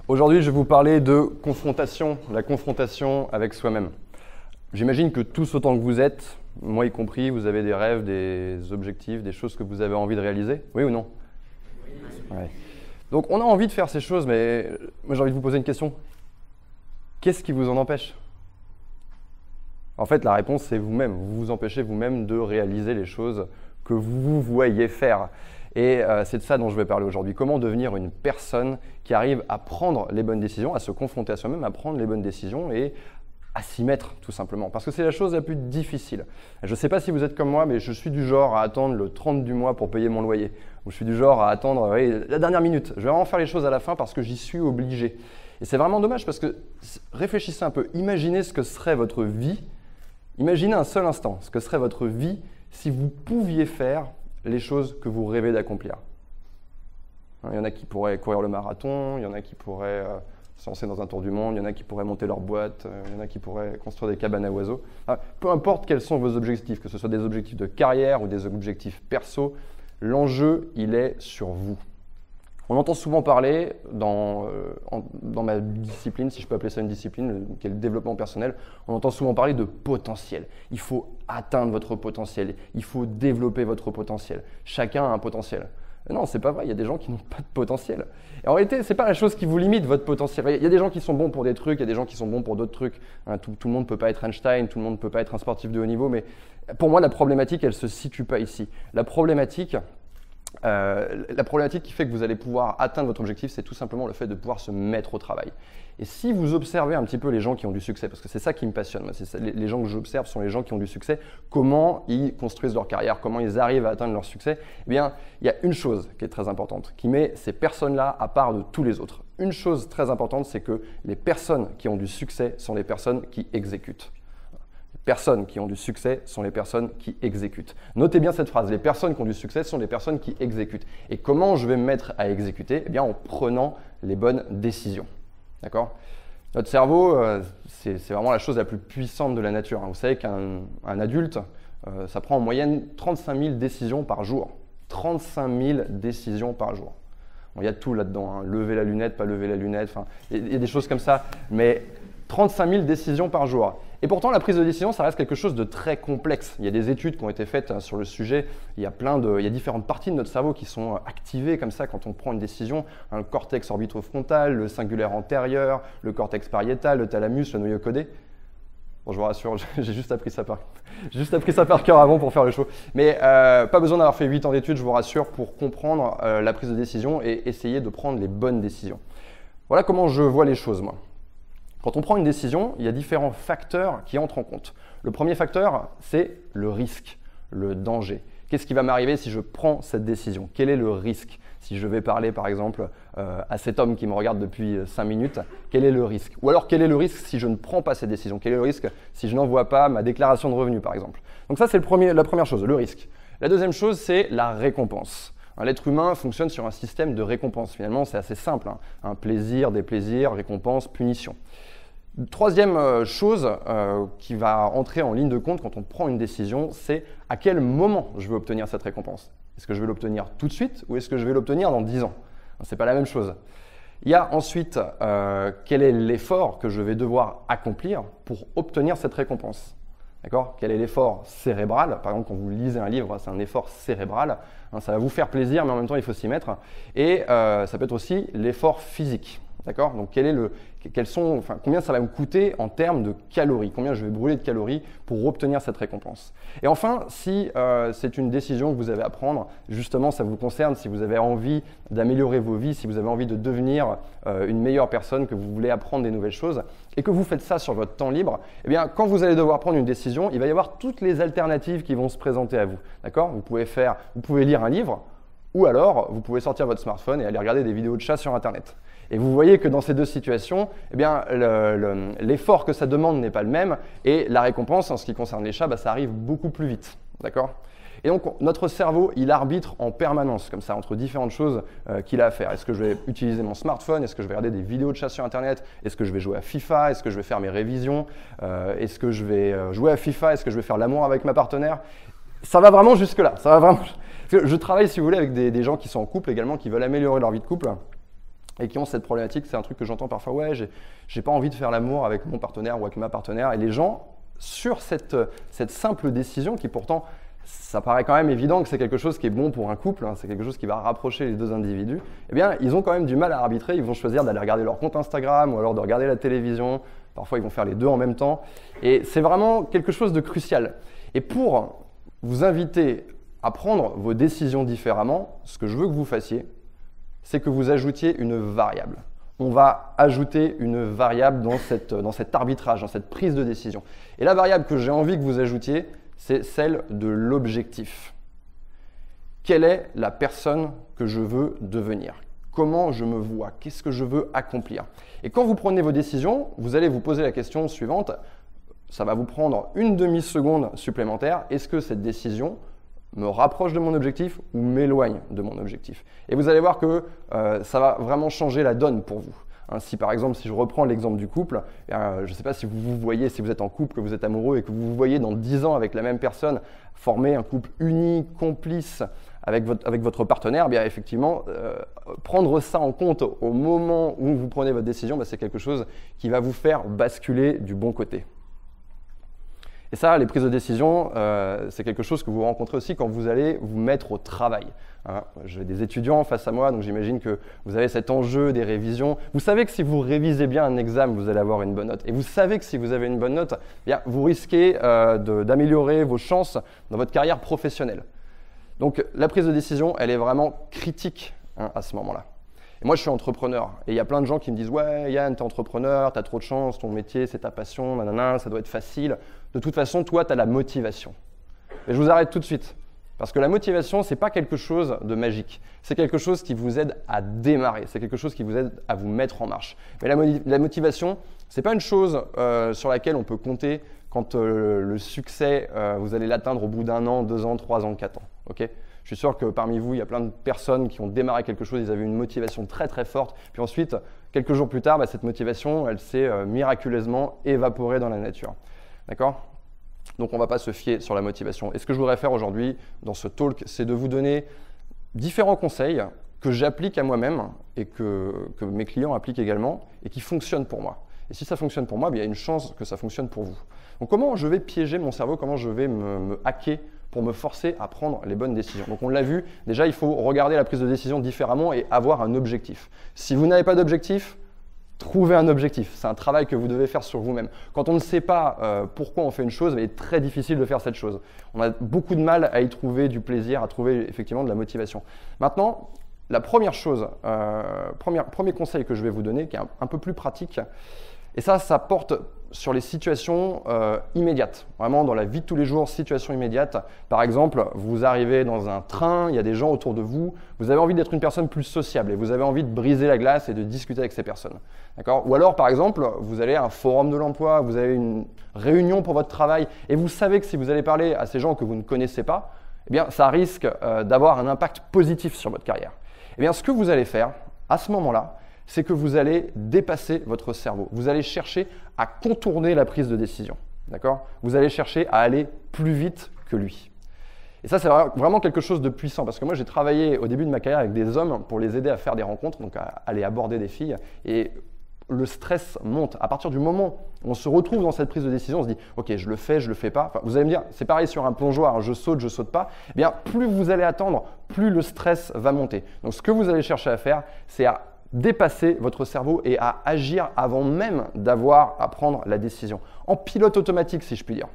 Aujourd'hui, je vais vous parler de confrontation, la confrontation avec soi-même. J'imagine que tous autant que vous êtes, moi y compris, vous avez des rêves, des objectifs, des choses que vous avez envie de réaliser. Oui ou non? Oui. Ouais. Donc on a envie de faire ces choses, mais moi j'ai envie de vous poser une question. Qu'est-ce qui vous en empêche? En fait, la réponse c'est vous-même. Vous vous empêchez vous-même de réaliser les choses que vous voyez faire. Et c'est de ça dont je vais parler aujourd'hui. Comment devenir une personne qui arrive à prendre les bonnes décisions, à se confronter à soi-même, à prendre les bonnes décisions et à s'y mettre tout simplement. Parce que c'est la chose la plus difficile. Je ne sais pas si vous êtes comme moi, mais je suis du genre à attendre le 30 du mois pour payer mon loyer. Ou je suis du genre à attendre la dernière minute. Je vais vraiment faire les choses à la fin parce que j'y suis obligé. Et c'est vraiment dommage parce que réfléchissez un peu. Imaginez ce que serait votre vie. Imaginez un seul instant ce que serait votre vie si vous pouviez faire les choses que vous rêvez d'accomplir. Il y en a qui pourraient courir le marathon, il y en a qui pourraient se lancer dans un tour du monde, il y en a qui pourraient monter leur boîte, il y en a qui pourraient construire des cabanes à oiseaux. Peu importe quels sont vos objectifs, que ce soit des objectifs de carrière ou des objectifs perso, l'enjeu, il est sur vous. On entend souvent parler dans ma discipline, si je peux appeler ça une discipline, qui est le développement personnel, on entend souvent parler de potentiel. Il faut atteindre votre potentiel, il faut développer votre potentiel. Chacun a un potentiel. Non, c'est pas vrai, il y a des gens qui n'ont pas de potentiel. Et en réalité, c'est pas la chose qui vous limite, votre potentiel. Il y a des gens qui sont bons pour des trucs, il y a des gens qui sont bons pour d'autres trucs. Tout le monde ne peut pas être Einstein, tout le monde ne peut pas être un sportif de haut niveau, mais pour moi, la problématique, elle ne se situe pas ici. La problématique qui fait que vous allez pouvoir atteindre votre objectif, c'est tout simplement le fait de pouvoir se mettre au travail. Et si vous observez un petit peu les gens qui ont du succès, parce que c'est ça qui me passionne, les gens que j'observe sont les gens qui ont du succès, comment ils construisent leur carrière, comment ils arrivent à atteindre leur succès, eh bien, il y a une chose qui est très importante, qui met ces personnes-là à part de tous les autres. Une chose très importante, c'est que les personnes qui ont du succès sont les personnes qui exécutent. Les personnes qui ont du succès sont les personnes qui exécutent. Notez bien cette phrase, les personnes qui ont du succès sont les personnes qui exécutent. Et comment je vais me mettre à exécuter? Eh bien, en prenant les bonnes décisions. D'accord? Notre cerveau, c'est vraiment la chose la plus puissante de la nature. Vous savez qu'un adulte, ça prend en moyenne 35 000 décisions par jour. 35 000 décisions par jour. Bon, il y a tout là-dedans, lever la lunette, pas lever la lunette, il y a des choses comme ça, mais 35 000 décisions par jour. Et pourtant, la prise de décision, ça reste quelque chose de très complexe. Il y a des études qui ont été faites sur le sujet. Il y a différentes parties de notre cerveau qui sont activées comme ça quand on prend une décision. Le cortex orbitofrontal, le cingulaire antérieur, le cortex pariétal, le thalamus, le noyau codé. Bon, je vous rassure, j'ai juste appris ça par cœur avant pour faire le show. Mais pas besoin d'avoir fait 8 ans d'études, je vous rassure, pour comprendre la prise de décision et essayer de prendre les bonnes décisions. Voilà comment je vois les choses, moi. Quand on prend une décision, il y a différents facteurs qui entrent en compte. Le premier facteur, c'est le risque, le danger. Qu'est-ce qui va m'arriver si je prends cette décision? Quel est le risque? Si je vais parler par exemple à cet homme qui me regarde depuis 5 minutes, quel est le risque? Ou alors quel est le risque si je ne prends pas cette décision? Quel est le risque si je n'envoie pas ma déclaration de revenus par exemple? Donc ça c'est la première chose, le risque. La deuxième chose, c'est la récompense. L'être humain fonctionne sur un système de récompense. Finalement, c'est assez simple. Un plaisir, déplaisir, récompense, punition. Troisième chose qui va entrer en ligne de compte quand on prend une décision, c'est à quel moment je vais obtenir cette récompense. Est-ce que je vais l'obtenir tout de suite ou est-ce que je vais l'obtenir dans 10 ans? Ce n'est pas la même chose. Il y a ensuite quel est l'effort que je vais devoir accomplir pour obtenir cette récompense. D'accord? Quel est l'effort cérébral? Par exemple, quand vous lisez un livre, c'est un effort cérébral. Ça va vous faire plaisir, mais en même temps, il faut s'y mettre. Et ça peut être aussi l'effort physique. D'accord? Donc, combien ça va me coûter en termes de calories? Combien je vais brûler de calories pour obtenir cette récompense? Et enfin, si c'est une décision que vous avez à prendre, justement, ça vous concerne, si vous avez envie d'améliorer vos vies, si vous avez envie de devenir une meilleure personne, que vous voulez apprendre des nouvelles choses, et que vous faites ça sur votre temps libre, eh bien, quand vous allez devoir prendre une décision, il va y avoir toutes les alternatives qui vont se présenter à vous. D'accord? Vous pouvez lire un livre, ou alors vous pouvez sortir votre smartphone et aller regarder des vidéos de chat sur Internet. Et vous voyez que dans ces deux situations, eh bien, l'effort que ça demande n'est pas le même et la récompense, en ce qui concerne les chats, ça arrive beaucoup plus vite. D'accord? Et donc, notre cerveau, il arbitre en permanence, comme ça, entre différentes choses qu'il a à faire. Est-ce que je vais utiliser mon smartphone? Est-ce que je vais regarder des vidéos de chat sur Internet? Est-ce que je vais jouer à FIFA? Est-ce que je vais faire mes révisions? Est-ce que je vais jouer à FIFA? Est-ce que je vais faire l'amour avec ma partenaire? Ça va vraiment jusque-là. Ça va vraiment... Parce que je travaille, si vous voulez, avec des gens qui sont en couple également, qui veulent améliorer leur vie de couple. et qui ont cette problématique. C'est un truc que j'entends parfois, ouais, j'ai pas envie de faire l'amour avec mon partenaire ou avec ma partenaire. Et les gens, sur cette simple décision qui pourtant, ça paraît quand même évident que c'est quelque chose qui est bon pour un couple, hein, c'est quelque chose qui va rapprocher les deux individus, eh bien, ils ont quand même du mal à arbitrer. Ils vont choisir d'aller regarder leur compte Instagram ou alors de regarder la télévision. Parfois, ils vont faire les deux en même temps. Et c'est vraiment quelque chose de crucial. Et pour vous inviter à prendre vos décisions différemment, ce que je veux que vous fassiez, c'est que vous ajoutiez une variable. On va ajouter une variable dans cet arbitrage, dans cette prise de décision. Et la variable que j'ai envie que vous ajoutiez, c'est celle de l'objectif. Quelle est la personne que je veux devenir? Comment je me vois? Qu'est-ce que je veux accomplir? Et quand vous prenez vos décisions, vous allez vous poser la question suivante. Ça va vous prendre une demi-seconde supplémentaire. Est-ce que cette décision me rapproche de mon objectif ou m'éloigne de mon objectif? Et vous allez voir que ça va vraiment changer la donne pour vous. Si par exemple, si je reprends l'exemple du couple, je ne sais pas si vous vous voyez, si vous êtes en couple, que vous êtes amoureux et que vous vous voyez dans 10 ans avec la même personne, former un couple uni, complice avec votre partenaire, bien effectivement, prendre ça en compte au moment où vous prenez votre décision, c'est quelque chose qui va vous faire basculer du bon côté. Et ça, les prises de décision, c'est quelque chose que vous rencontrez aussi quand vous allez vous mettre au travail. J'ai des étudiants face à moi, donc j'imagine que vous avez cet enjeu des révisions. Vous savez que si vous révisez bien un examen, vous allez avoir une bonne note. Et vous savez que si vous avez une bonne note, bien, vous risquez d'améliorer vos chances dans votre carrière professionnelle. Donc la prise de décision, elle est vraiment critique à ce moment-là. Et moi, je suis entrepreneur et il y a plein de gens qui me disent « Ouais, Yann, tu es entrepreneur, tu as trop de chance, ton métier, c'est ta passion, nanana, ça doit être facile. De toute façon, toi, tu as la motivation. » Et je vous arrête tout de suite. Parce que la motivation, ce n'est pas quelque chose de magique. C'est quelque chose qui vous aide à démarrer. C'est quelque chose qui vous aide à vous mettre en marche. Mais la motivation, ce n'est pas une chose sur laquelle on peut compter quand le succès, vous allez l'atteindre au bout d'1 an, 2 ans, 3 ans, 4 ans. Okay? Je suis sûr que parmi vous, il y a plein de personnes qui ont démarré quelque chose, ils avaient une motivation très très forte. Puis ensuite, quelques jours plus tard, cette motivation, elle s'est miraculeusement évaporée dans la nature. D'accord ? Donc on ne va pas se fier sur la motivation. Et ce que je voudrais faire aujourd'hui dans ce talk, c'est de vous donner différents conseils que j'applique à moi-même et que mes clients appliquent également et qui fonctionnent pour moi. Et si ça fonctionne pour moi, il y a une chance que ça fonctionne pour vous. Donc comment je vais piéger mon cerveau, comment je vais me hacker pour me forcer à prendre les bonnes décisions. Donc on l'a vu, déjà il faut regarder la prise de décision différemment et avoir un objectif. Si vous n'avez pas d'objectif, trouvez un objectif. C'est un travail que vous devez faire sur vous-même. Quand on ne sait pas pourquoi on fait une chose, il est très difficile de faire cette chose. On a beaucoup de mal à y trouver du plaisir, à trouver effectivement de la motivation. Maintenant, la première chose, premier conseil que je vais vous donner, qui est un peu plus pratique, et ça porte sur les situations immédiates, vraiment dans la vie de tous les jours, situation immédiate. Par exemple, vous arrivez dans un train, il y a des gens autour de vous, vous avez envie d'être une personne plus sociable et vous avez envie de briser la glace et de discuter avec ces personnes. D'accord ? Ou alors, par exemple, vous allez à un forum de l'emploi, vous avez une réunion pour votre travail et vous savez que si vous allez parler à ces gens que vous ne connaissez pas, eh bien, ça risque d'avoir un impact positif sur votre carrière. Eh bien, ce que vous allez faire à ce moment-là, c'est que vous allez dépasser votre cerveau. Vous allez chercher à contourner la prise de décision. D'accord ? Vous allez chercher à aller plus vite que lui. Et ça, c'est vraiment quelque chose de puissant parce que moi, j'ai travaillé au début de ma carrière avec des hommes pour les aider à faire des rencontres, donc à aller aborder des filles. Et le stress monte. À partir du moment où on se retrouve dans cette prise de décision, on se dit « Ok, je le fais pas ». Enfin, vous allez me dire, c'est pareil sur un plongeoir, je saute pas. Eh bien, plus vous allez attendre, plus le stress va monter. Donc, ce que vous allez chercher à faire, c'est à dépasser votre cerveau et à agir avant même d'avoir à prendre la décision. En pilote automatique, si je puis dire.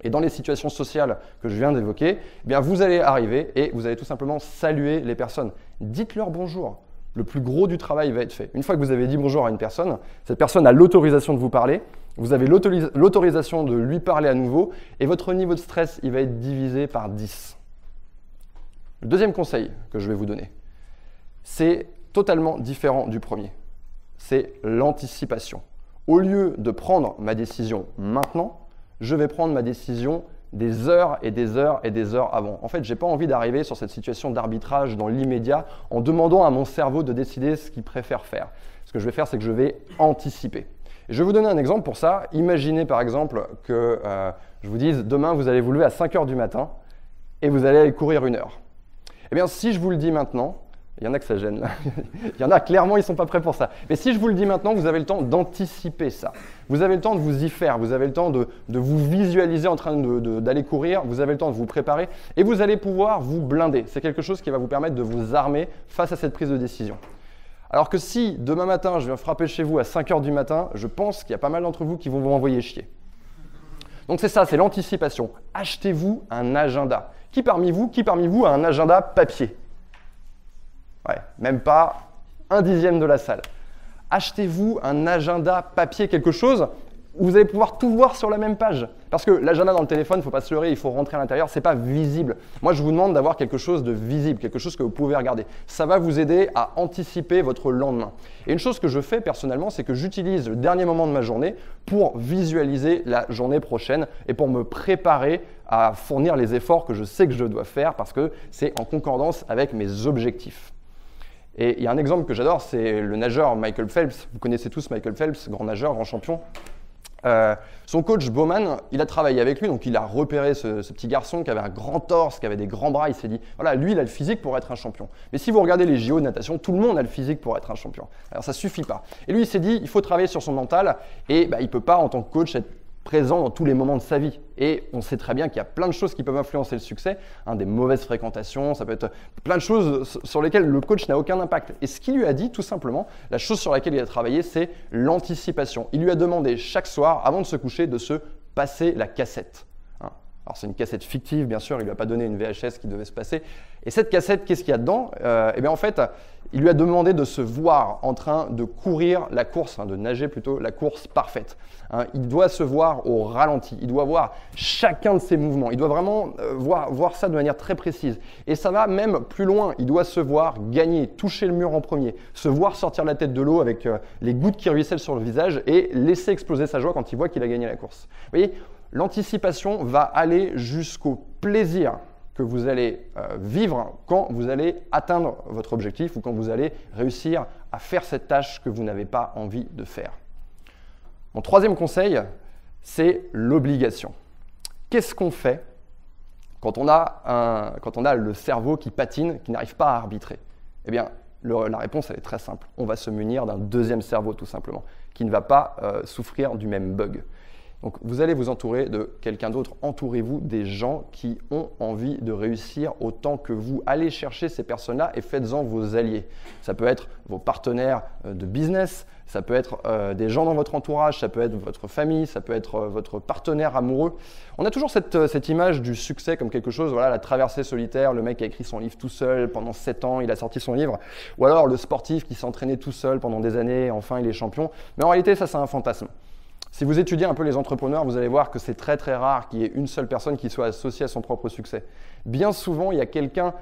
Et dans les situations sociales que je viens d'évoquer, eh bien vous allez arriver et vous allez tout simplement saluer les personnes. Dites-leur bonjour. Le plus gros du travail va être fait. Une fois que vous avez dit bonjour à une personne, cette personne a l'autorisation de vous parler, vous avez l'autorisation de lui parler à nouveau et votre niveau de stress, il va être divisé par 10. Le deuxième conseil que je vais vous donner, c'est totalement différent du premier. C'est l'anticipation. Au lieu de prendre ma décision maintenant, je vais prendre ma décision des heures et des heures et des heures avant. En fait, je n'ai pas envie d'arriver sur cette situation d'arbitrage dans l'immédiat en demandant à mon cerveau de décider ce qu'il préfère faire. Ce que je vais faire, c'est que je vais anticiper. Et je vais vous donner un exemple pour ça. Imaginez par exemple que je vous dise demain, vous allez vous lever à 5 heures du matin et vous allez aller courir 1 heure. Eh bien, si je vous le dis maintenant, Il y en a que ça gêne. Il y en a, clairement, ils ne sont pas prêts pour ça. Mais si je vous le dis maintenant, vous avez le temps d'anticiper ça. Vous avez le temps de vous y faire. Vous avez le temps de vous visualiser en train d'aller courir. Vous avez le temps de vous préparer. Et vous allez pouvoir vous blinder. C'est quelque chose qui va vous permettre de vous armer face à cette prise de décision. Alors que si demain matin, je viens frapper chez vous à 5 h du matin, je pense qu'il y a pas mal d'entre vous qui vont vous envoyer chier. Donc c'est ça, c'est l'anticipation. Achetez-vous un agenda. Qui parmi vous a un agenda papier? Ouais, même pas 1/10 de la salle. Achetez-vous un agenda papier, quelque chose où vous allez pouvoir tout voir sur la même page. Parce que l'agenda dans le téléphone, il ne faut pas se leurrer, il faut rentrer à l'intérieur, ce n'est pas visible. Moi, je vous demande d'avoir quelque chose de visible, quelque chose que vous pouvez regarder. Ça va vous aider à anticiper votre lendemain. Et une chose que je fais personnellement, c'est que j'utilise le dernier moment de ma journée pour visualiser la journée prochaine et pour me préparer à fournir les efforts que je sais que je dois faire parce que c'est en concordance avec mes objectifs. Et il y a un exemple que j'adore, c'est le nageur Michael Phelps. Vous connaissez tous Michael Phelps, grand nageur, grand champion. Son coach Bowman, il a travaillé avec lui, donc il a repéré ce petit garçon qui avait un grand torse, qui avait des grands bras. Il s'est dit, voilà, lui, il a le physique pour être un champion. Mais si vous regardez les JO de natation, tout le monde a le physique pour être un champion. Alors ça suffit pas. Et lui, il s'est dit, il faut travailler sur son mental et il ne peut pas, en tant que coach, être présent dans tous les moments de sa vie. Et on sait très bien qu'il y a plein de choses qui peuvent influencer le succès, des mauvaises fréquentations, ça peut être plein de choses sur lesquelles le coach n'a aucun impact. Et ce qu'il lui a dit, tout simplement, la chose sur laquelle il a travaillé, c'est l'anticipation. Il lui a demandé chaque soir, avant de se coucher, de se passer la cassette. Alors c'est une cassette fictive, bien sûr, il ne lui a pas donné une VHS qui devait se passer. Et cette cassette, qu'est-ce qu'il y a dedans? Eh bien en fait, il lui a demandé de se voir en train de courir la course, de nager plutôt, la course parfaite. Il doit se voir au ralenti, il doit voir chacun de ses mouvements, il doit vraiment voir ça de manière très précise. Et ça va même plus loin, il doit se voir gagner, toucher le mur en premier, se voir sortir la tête de l'eau avec les gouttes qui ruissellent sur le visage et laisser exploser sa joie quand il voit qu'il a gagné la course. Vous voyez, l'anticipation va aller jusqu'au plaisir que vous allez vivre quand vous allez atteindre votre objectif ou quand vous allez réussir à faire cette tâche que vous n'avez pas envie de faire. Mon troisième conseil, c'est l'obligation. Qu'est-ce qu'on fait quand on a le cerveau qui patine, qui n'arrive pas à arbitrer? Eh bien, la réponse elle est très simple. On va se munir d'un deuxième cerveau tout simplement, qui ne va pas souffrir du même bug. Donc, vous allez vous entourer de quelqu'un d'autre. Entourez-vous des gens qui ont envie de réussir autant que vous. Allez chercher ces personnes-là et faites-en vos alliés. Ça peut être vos partenaires de business, ça peut être des gens dans votre entourage, ça peut être votre famille, ça peut être votre partenaire amoureux. On a toujours cette image du succès comme quelque chose, voilà, la traversée solitaire, le mec qui a écrit son livre tout seul pendant 7 ans, il a sorti son livre. Ou alors le sportif qui s'est entraîné tout seul pendant des années, enfin il est champion. Mais en réalité, ça c'est un fantasme. Si vous étudiez un peu les entrepreneurs, vous allez voir que c'est très très rare qu'il y ait une seule personne qui soit associée à son propre succès. Bien souvent, il y a quelqu'un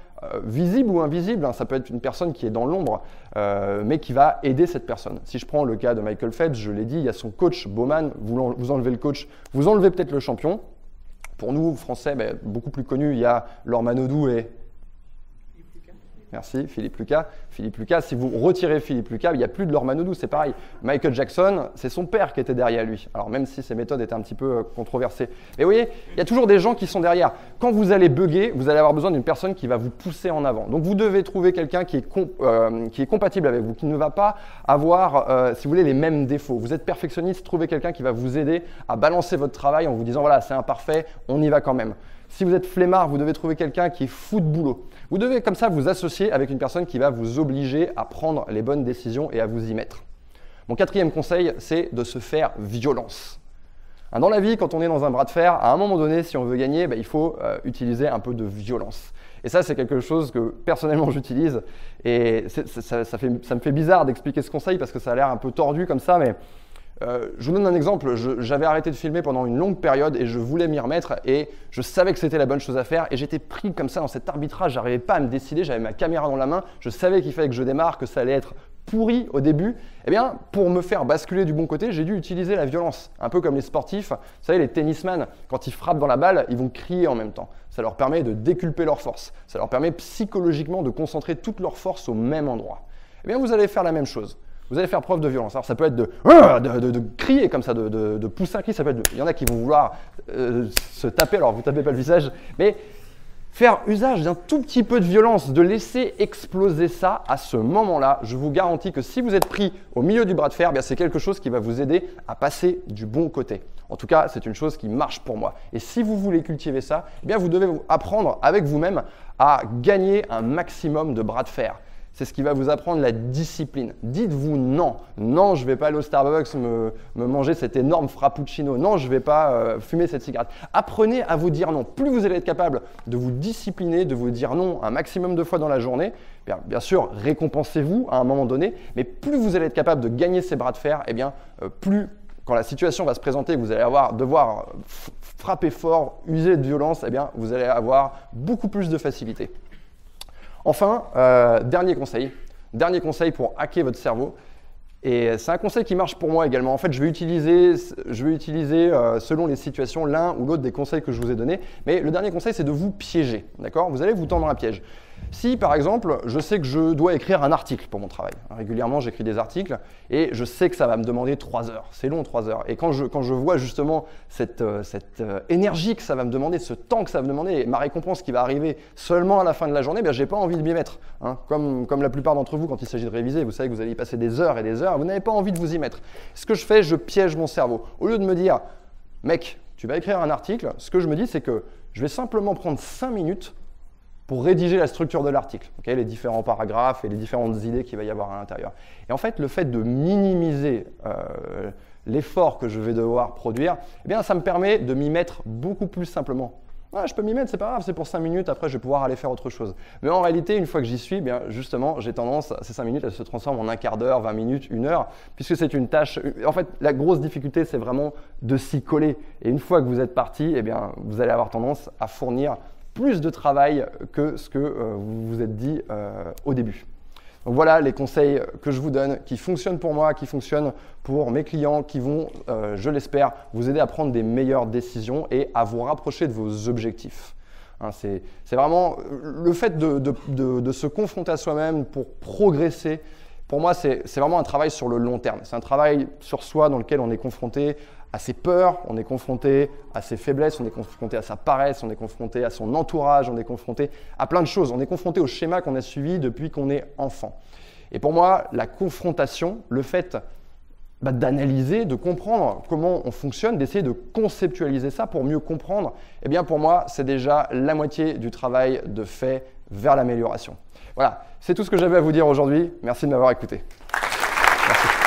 visible ou invisible, ça peut être une personne qui est dans l'ombre, mais qui va aider cette personne. Si je prends le cas de Michael Phelps, je l'ai dit, il y a son coach Bowman, vous enlevez le coach, vous enlevez peut-être le champion. Pour nous, Français, beaucoup plus connus, il y a Laure Manodou et... Merci, Philippe Lucas. Philippe Lucas, si vous retirez Philippe Lucas, il n'y a plus de Laure Manodou, c'est pareil. Michael Jackson, c'est son père qui était derrière lui. Alors même si ses méthodes étaient un petit peu controversées. Mais vous voyez, il y a toujours des gens qui sont derrière. Quand vous allez bugger, vous allez avoir besoin d'une personne qui va vous pousser en avant. Donc vous devez trouver quelqu'un qui est compatible avec vous, qui ne va pas avoir, si vous voulez, les mêmes défauts. Vous êtes perfectionniste, trouvez quelqu'un qui va vous aider à balancer votre travail en vous disant, voilà, c'est imparfait, on y va quand même. Si vous êtes flemmard, vous devez trouver quelqu'un qui est fou de boulot. Vous devez comme ça vous associer avec une personne qui va vous obliger à prendre les bonnes décisions et à vous y mettre. Mon quatrième conseil, c'est de se faire violence. Dans la vie, quand on est dans un bras de fer, à un moment donné, si on veut gagner, il faut utiliser un peu de violence. Et ça, c'est quelque chose que personnellement j'utilise. Et ça me fait bizarre d'expliquer ce conseil parce que ça a l'air un peu tordu comme ça, mais... je vous donne un exemple, j'avais arrêté de filmer pendant une longue période et je voulais m'y remettre et je savais que c'était la bonne chose à faire et j'étais pris comme ça dans cet arbitrage, j'arrivais pas à me décider, j'avais ma caméra dans la main, je savais qu'il fallait que je démarre, que ça allait être pourri au début. Eh bien, pour me faire basculer du bon côté, j'ai dû utiliser la violence, un peu comme les sportifs. Vous savez, les tennisman, quand ils frappent dans la balle, ils vont crier en même temps. Ça leur permet de déculper leur force, ça leur permet psychologiquement de concentrer toute leur force au même endroit. Eh bien, vous allez faire la même chose. Vous allez faire preuve de violence. Alors ça peut être de crier comme ça, de pousser un cri. Ça peut être il y en a qui vont vouloir se taper. Alors vous ne tapez pas le visage, mais faire usage d'un tout petit peu de violence, de laisser exploser ça à ce moment-là. Je vous garantis que si vous êtes pris au milieu du bras de fer, c'est quelque chose qui va vous aider à passer du bon côté. En tout cas, c'est une chose qui marche pour moi. Et si vous voulez cultiver ça, vous devez apprendre avec vous-même à gagner un maximum de bras de fer. C'est ce qui va vous apprendre la discipline. Dites-vous non. Non, je ne vais pas aller au Starbucks me manger cet énorme frappuccino. Non, je ne vais pas fumer cette cigarette. Apprenez à vous dire non. Plus vous allez être capable de vous discipliner, de vous dire non un maximum de fois dans la journée, bien sûr, récompensez-vous à un moment donné, mais plus vous allez être capable de gagner ces bras de fer, plus quand la situation va se présenter, vous allez devoir frapper fort, user de violence, vous allez avoir beaucoup plus de facilité. Enfin, dernier conseil pour hacker votre cerveau. Et c'est un conseil qui marche pour moi également. En fait, je vais utiliser selon les situations l'un ou l'autre des conseils que je vous ai donnés. Mais le dernier conseil, c'est de vous piéger. D'accord ? Vous allez vous tendre un piège. Si, par exemple, je sais que je dois écrire un article pour mon travail. Régulièrement, j'écris des articles et je sais que ça va me demander 3 heures. C'est long, 3 heures. Et quand je vois justement cette énergie que ça va me demander, ce temps que ça va me demander, et ma récompense qui va arriver seulement à la fin de la journée, je n'ai pas envie de m'y mettre. Comme la plupart d'entre vous, quand il s'agit de réviser, vous savez que vous allez y passer des heures et des heures, vous n'avez pas envie de vous y mettre. Ce que je fais, je piège mon cerveau. Au lieu de me dire, mec, tu vas écrire un article, ce que je me dis, c'est que je vais simplement prendre 5 minutes pour rédiger la structure de l'article, les différents paragraphes et les différentes idées qu'il va y avoir à l'intérieur. Et en fait, le fait de minimiser l'effort que je vais devoir produire, ça me permet de m'y mettre beaucoup plus simplement. Je peux m'y mettre, c'est pas grave, c'est pour 5 minutes, après je vais pouvoir aller faire autre chose. Mais en réalité, une fois que j'y suis, justement, j'ai tendance, ces 5 minutes, elles se transforment en un quart d'heure, 20 minutes, 1 heure, puisque c'est une tâche. En fait, la grosse difficulté, c'est vraiment de s'y coller. Et une fois que vous êtes parti, vous allez avoir tendance à fournir plus de travail que ce que vous vous êtes dit au début. Donc voilà les conseils que je vous donne, qui fonctionnent pour moi, qui fonctionnent pour mes clients, qui vont, je l'espère, vous aider à prendre des meilleures décisions et à vous rapprocher de vos objectifs. C'est vraiment le fait de se confronter à soi-même pour progresser. Pour moi, c'est vraiment un travail sur le long terme. C'est un travail sur soi dans lequel on est confronté à ses peurs, on est confronté à ses faiblesses, on est confronté à sa paresse, on est confronté à son entourage, on est confronté à plein de choses. On est confronté au schéma qu'on a suivi depuis qu'on est enfant. Et pour moi, la confrontation, le fait d'analyser, de comprendre comment on fonctionne, d'essayer de conceptualiser ça pour mieux comprendre, pour moi, c'est déjà la moitié du travail de fait vers l'amélioration. Voilà, c'est tout ce que j'avais à vous dire aujourd'hui. Merci de m'avoir écouté. Merci.